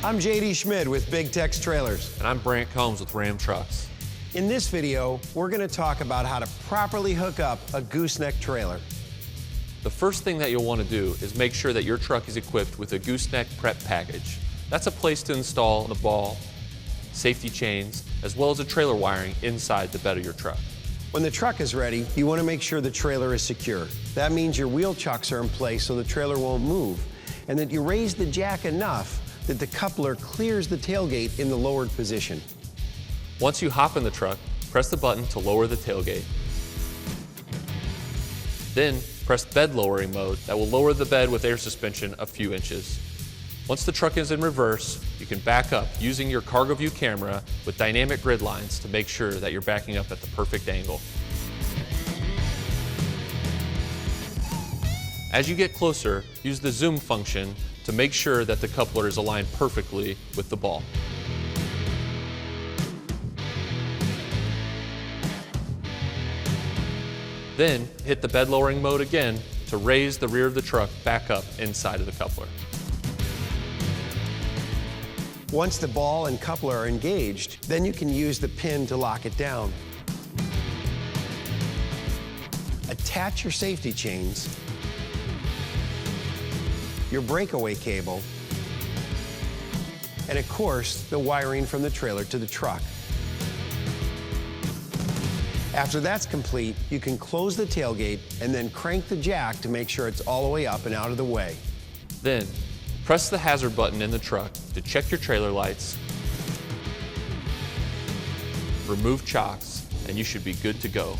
I'm JD Schmid with Big Tex Trailers. And I'm Brant Combs with Ram Trucks. In this video, we're going to talk about how to properly hook up a gooseneck trailer. The first thing that you'll want to do is make sure that your truck is equipped with a Gooseneck prep package. That's a place to install the ball, safety chains, as well as the trailer wiring inside the bed of your truck. When the truck is ready, you want to make sure the trailer is secure. That means your wheel chucks are in place so the trailer won't move, and that you raise the jack enough that the coupler clears the tailgate in the lowered position. Once you hop in the truck, press the button to lower the tailgate. Then press bed lowering mode that will lower the bed with air suspension a few inches. Once the truck is in reverse, you can back up using your cargo view camera with dynamic grid lines to make sure that you're backing up at the perfect angle. As you get closer, use the zoom function to make sure that the coupler is aligned perfectly with the ball. Then hit the bed lowering mode again to raise the rear of the truck back up inside of the coupler. Once the ball and coupler are engaged, then you can use the pin to lock it down. Attach your safety chains, your breakaway cable, and of course, the wiring from the trailer to the truck. After that's complete, you can close the tailgate and then crank the jack to make sure it's all the way up and out of the way. Then, press the hazard button in the truck to check your trailer lights, remove chocks, and you should be good to go.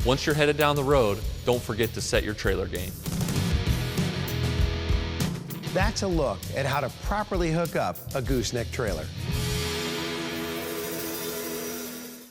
Once you're headed down the road, don't forget to set your trailer gain. That's a look at how to properly hook up a gooseneck trailer.